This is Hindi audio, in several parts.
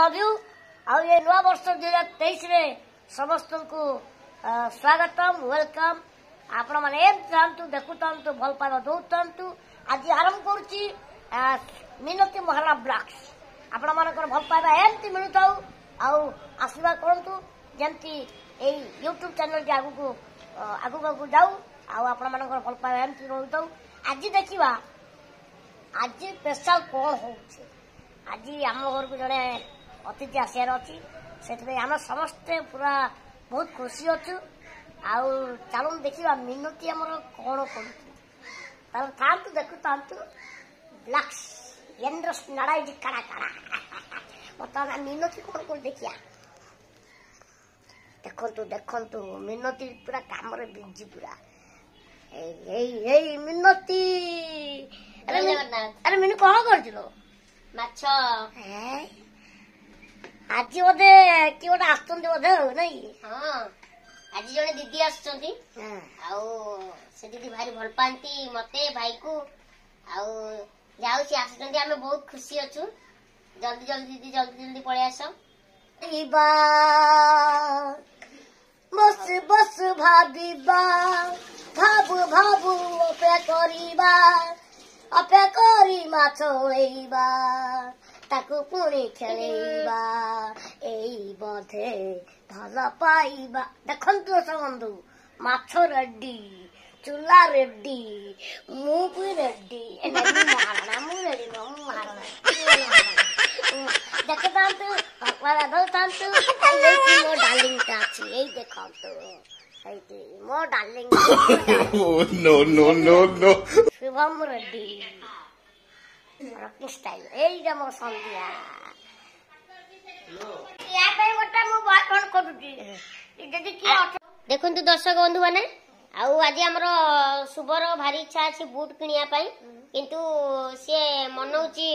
लव यू आउ ये नुआ वर्ष 2023 रे समस्त को स्वागतम वेलकम आपण माने एम जानतु देखु तांतु भल पावा दो तांतु आज आरंभ करूची मिनती महाराणा ब्लॉग्स आपण मानकर भल पावा एमती मिलुताउ आउ आशीर्वाद करंतु जेंती ए YouTube चैनल के आगु जाऊ आउ आपण मानकर भल पावा एमती रहउताउ आज देखिबा आज स्पेशल कोन होउछे आज आम घर को जड़े अतिथि आसार अच्छी से आम समस्ते पूरा बहुत खुशी अच्छु आउ चलू देखा मिनती आमर कौन कर देखु तांतु ब्लैक्स एंड्रस नड़ाई कड़ा कड़ा बर्तमान मिनती कौन कर देखिया देखु देखु मिनती पूरा काम बिजी पूरा मिनती अरे मिनु कौन कर माछ आज बोधे कि गोटे आसुंच बोधे नहीं हाँ आज जड़े दीदी आसुचंती से दीदी भारी भल पाती मते भाई को जाऊ सी आसुचंती आमे बहुत खुशी अछु जल्दी जल्दी दीदी जल्दी जल्दी पळे आसो बस बस भाबीबा भाबू भाबू अपेक्षा करी माछ ओळेइबा ताकू पुणी खेलेइबा एई बधे भल पाइबा देखंतु बंधु माछ रेडी चूल्हा रेडी मु भी रेडी महाराणा मु रेडी नो महाराणा देखतांतु भगवान दौतांतु मो डार्लिंग ता अछि एई देखंतु मो डार्लिंग नो शुभम रेडी रॉकिंग स्टाइल ए मो संध्या या पे गोटा मो बॉयफ्रेंड करूची जदी की देखंतु दर्शक बंधु माने आउ आज हमर सुबर भारी इच्छा अछि बूट किनिया पई किंतु से मनौची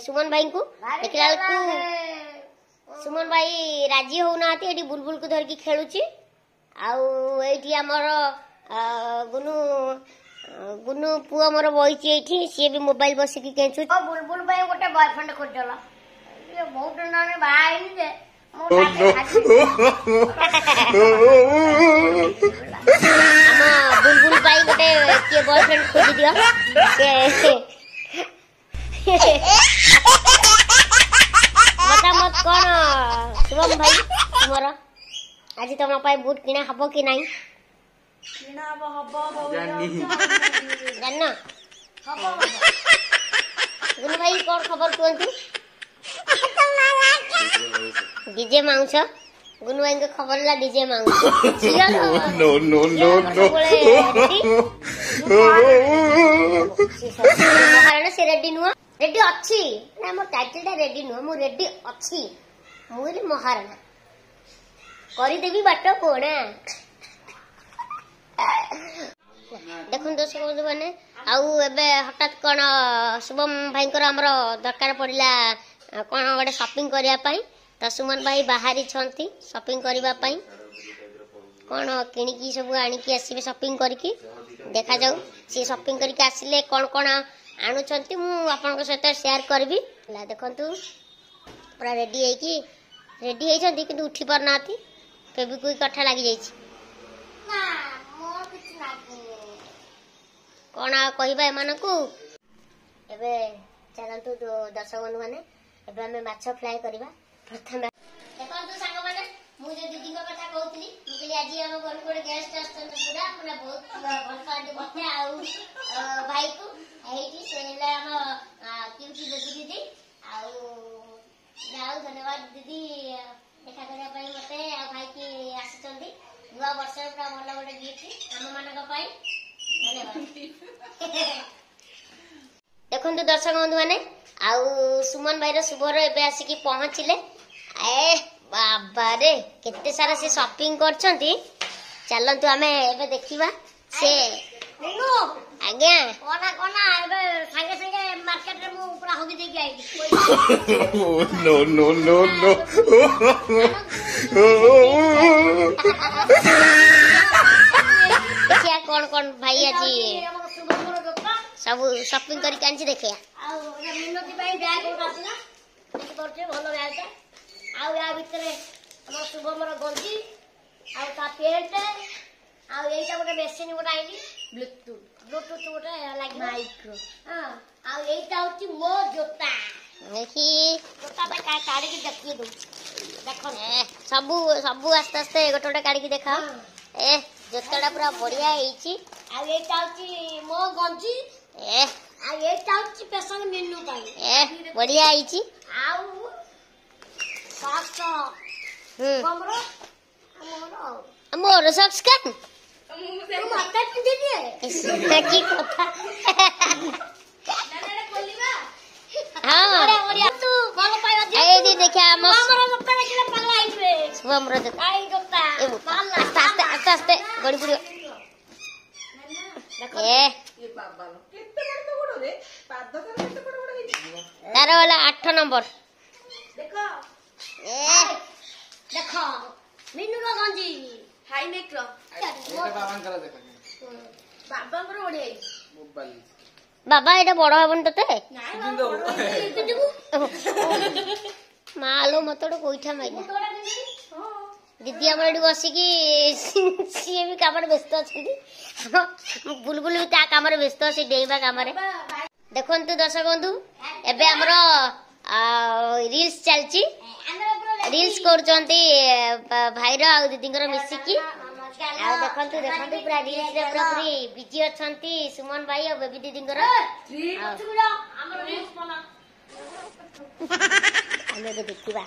सुमन भाई को देखला को सुमन भाई राजी होउनाती एडी बुलबुल को धर की खेलुची आउ एठी हमर गुनु गुनु पुआ मोर बइची एठी से भी मोबाइल बसी की केचु बुलबुल भाई गोटे बॉयफ्रेंड खोजला ये बहुत नाने भाई नि जे हम बुलबुल भाई गोटे के बॉयफ्रेंड खोज दियो मत मत कोन शुभम भाई मोर आज तुम पाए बूट किना हबो कि नहीं किना हबो जानना गुनु भाई कौन खबर कहतु डीजे माउस गुनु भाई के खबर ला DJ mouse no no no no Maharana से रेडी नुआ रेडी अच्छी ना मो टाइटल टा रेडी नुआ मु रेडी अच्छी मुली महाराणा करी देबी बाट कोना देखुन दर्शक बंधु माने आउ एबे हठात कोन शुभम भाई को हमर दरकार पड़िला कोन गोटे शॉपिंग करिया पई त सुमन भाई बाहरी छंती शॉपिंग करिबा पई कोन किनी की सब आनी की आसीबे शॉपिंग करके देखा जाऊ से शॉपिंग करके आसिले कोन कोन आनु छंती मु आपन को साथ शेयर करबी ला देखंतु पूरा रेडी है कि रेडी है छंती किंतु उठी पर नाती केबी कोई कठा लागि जाई छी ना मोर कुछ लागि कोन कहबा एमान को एबे चलंतु दर्शक बंधु माने एबे हमें माछ फ्राई करबा प्रथम देखंतु संग माने मु जे दीदी को कथा कहउतली मुकली आज हम घर को गेस्ट आछन पूरा अपना बहुत भल पाडी बते आउ भाई को एठी सेला हम क्यूटी दीदी आउ जाऊ धन्यवाद दीदी देखा करिया पई मते आ भाई की आछचंदी दुआ वर्ष पूरा भल गोटे गिफ्ट हम मानक पई देखु दर्शक बंधु मैंने आउ सुमन भाई शुभर एबे आसिकी पहुँचले ए बाबा रे केते सारा से शॉपिंग करछंती चलंतु आमे एबे देखिबा से आज्ञा कोना कोना एबे संगे संगे मार्केट रे मु पूरा होगी देकी आई नो नो नो नो देखिया कौन कौन भाई आज सब शॉपिंग करके आंची देखिया मिनती भाई बैग आसला ଦେଖିପାରୁଛେ ଭଲ ବ୍ୟାଗଟା। ଆଉ ୟା ଭିତରେ ଆମର ଶୁଭମର ଗଞ୍ଜି ଆଉ ତା ପ୍ୟାଣ୍ଟ ଆଉ ଏଇଟା ଗୋଟେ ମେସିନ୍ ଗୋଟେ ଆଇଲି ବ୍ଲୁଟୁଥ ଗୋଟେ ଲାଗିବ ମାଇକ୍ରୋ। ହଁ ଆଉ ଏଇଟା ହଉଛି ମୋ ଜୋତା। ଦେଖି ଜୋତାଟା କାଢିକି ଦେଖି ଦଉ ଦେଖ ସବୁ ସବୁ ଆସ୍ତେ ଆସ୍ତେ ଗୋଟେ ଗୋଟେ କାଢିକି ଦେଖା। ଏ ଜୋତାଟା ପୁରା ବଢିଆ ହେଇଛି। ଆଉ ଏଇଟା ହଉଛି ମୋ ଗଞ୍ଜି ଆଉ ଏଇଟା ହଉଛି ସ୍ପେଶାଲ ମେନୁ ପାଇଁ ବଢିଆ ହେଇଛି। ଆଉ ସକ୍ସ ଆମର ମୋର ସକ୍ସ କାନ ମତେ ପିନ୍ଧିଦିଏ କି କଥା। ତୁ ଭଲ ପାଇବା ଏଇଠି ଦେଖିଆ ଆମର ଜୋତା ଦେଖିଲେ ପାଲା ହେଇଯିବେ। ଶୁଭମର ଜୋତା ଏଇ ଜୋତା ଆସ୍ତେ ଆସ୍ତେ ଆସ୍ତେ ଆସ୍ତେ ଗଳି ପଡିବ। ତାର ହେଲା 8 ନମ୍ବର। ଦେଖ ଦେଖ ମିନୁର ଗଞ୍ଜି ହାଇନେକ୍ ର ବାବାଙ୍କର ବଢିଆ ହେଇଛି। ବାବା ଏଇଟା ବଡ ହବନି ତତେ? ମାଲୋ ମତେ ଗୋଟେ ଗୋଇଠା ମାଇଲା। ଦିଦି ଆମର ଏଠି ବସିକି ସିଏ ବି କାମରେ ବ୍ୟସ୍ତ ଅଛନ୍ତି। ବୁଲବୁଲ ବି ତା କାମରେ ବ୍ୟସ୍ତ ଅଛି ଡେଇବା କାମରେ। ଦେଖନ୍ତୁ ଦର୍ଶକ ବନ୍ଧୁ ଏବେ ଆମର ରିଲ୍ସ ଚାଲିଛି। ରିଲ୍ସ କରୁଛନ୍ତି ଭାଇର ଆଉ ଦିଦିଙ୍କର ମିଶିକି। ଆଉ ଦେଖନ୍ତୁ ଦେଖନ୍ତୁ ପୁରା ରିଲ୍ସ ରେ ପୁରା ପୁରି ବିଜି ଅଛନ୍ତି ସୁମନ ଭାଇ ଆଉ ବେବି ଦିଦିଙ୍କର। ଆମେ ଦେଖିବା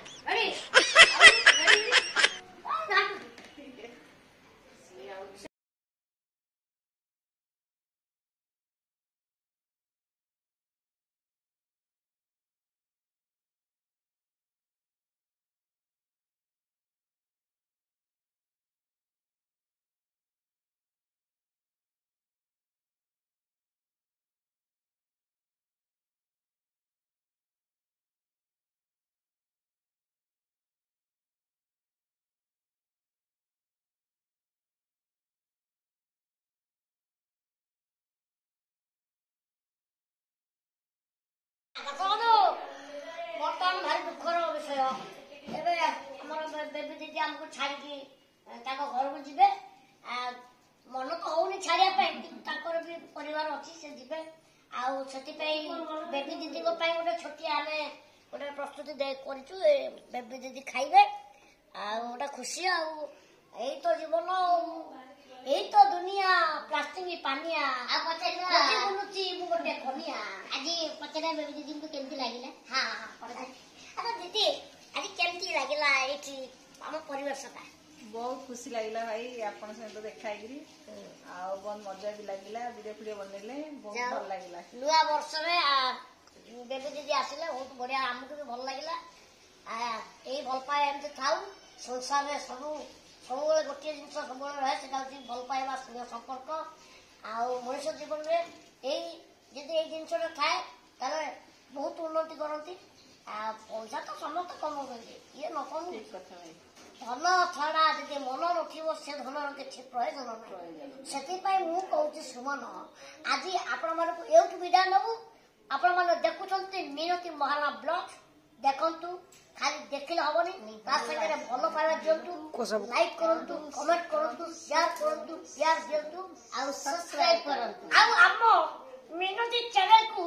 ବର୍ତ୍ତମାନ ଭାରି ଦୁଃଖର ବିଷୟ। ଏବେ ଆମର ବେବି ଦିଦି ଆମକୁ ଛାଡିକି ତାଙ୍କ ଘରକୁ ଯିବେ। ମନ ତ ହଉନି ଛାଡିବା ପାଇଁ କିନ୍ତୁ ତାଙ୍କର ବି ପରିବାର ଅଛି ସେ ଯିବେ। ଆଉ ସେଥିପାଇଁ ବେବି ଦିଦିଙ୍କ ପାଇଁ ଗୋଟେ ଛୋଟିଆ ଆମେ ଗୋଟେ ପ୍ରସ୍ତୁତି କରିଛୁ। ବେବି ଦିଦି ଖାଇବେ ଆଉ ଗୋଟେ ଖୁସି। ଆଉ ଏଇ ତ ଜୀବନ ଏଇ ତ ଦୁନିଆ ପ୍ଲାଷ୍ଟିକ ପାନିଆ ଆଉ ପଚାରିବା ବୁଲୁଛି ମୁଁ ଗୋଟେ କନିଆ। ଆଜି ପଚାରିବା ବେବି ଦିଦିଙ୍କୁ କେମିତି ଲାଗିଲା? ଆଚ୍ଛା ଦିଦି ଆଜି କେମିତି ଲାଗିଲା ଏଇଠି ଆମ ପରିବେଶଟା? ବହୁତ ଖୁସି ଲାଗିଲା ଭାଇ ଆପଣ ସହିତ ଦେଖା ହେଇକିରି। ଆଉ ବହୁତ ମଜା ବି ଲାଗିଲା। ଭିଡିଓ ଫିଡିଓ ବନେଇଲେ ବହୁତ ଭଲ ଲାଗିଲା। ନୂଆ ବର୍ଷରେ ବେବି ଦିଦି ଆସିଲେ ବହୁତ ବଢିଆ ଆମକୁ ବି ଭଲ ଲାଗିଲା। ଏଇ ଭଲ ପାଇବା ଏମିତି ଥାଉ ସଂସାରରେ ସବୁବେଳେ ଗୋଟିଏ ଜିନିଷ ସବୁବେଳେ ରହେ ସେଟା ହଉଛି ଭଲ ପାଇବା ସ୍ନେହ ସମ୍ପର୍କ। ଆଉ ମଣିଷ ଜୀବନରେ ଯଦି ଏଇ ଜିନିଷଟା ଥାଏ ତାହେଲେ ବହୁତ ଉନ୍ନତି କରନ୍ତି। ପଇସା ତ ସମସ୍ତେ କମାଉଛନ୍ତି ଇଏ ନ କମୁ ଧନ ଛଡା ଯଦି ମନ ନଥିବ ସେ ଧନର କିଛି ପ୍ରୟୋଜନ ନାହିଁ। ସେଥିପାଇଁ ମୁଁ କହୁଛି ସୁମନ ଆଜି ଆପଣମାନଙ୍କୁ ଏଉଠୁ ବିଦାୟ ନେବୁ। ଆପଣମାନେ ଦେଖୁଛନ୍ତି ମିନତି ମହାରଣା ବ୍ଲଗ ଦେଖନ୍ତୁ। ଖାଲି ଦେଖିଲେ ହବନି ତା ସାଙ୍ଗରେ ଭଲ ପାଇବା ଦିଅନ୍ତୁ ଲାଇକ୍ କରନ୍ତୁ କମେଣ୍ଟ କରନ୍ତୁ ସେୟାର କରନ୍ତୁ ପ୍ୟାର ଦିଅନ୍ତୁ ଆଉ ସବସ୍କ୍ରାଇବ କରନ୍ତୁ। ଆଉ ଆମ ମିନତି ଚ୍ୟାନେଲକୁ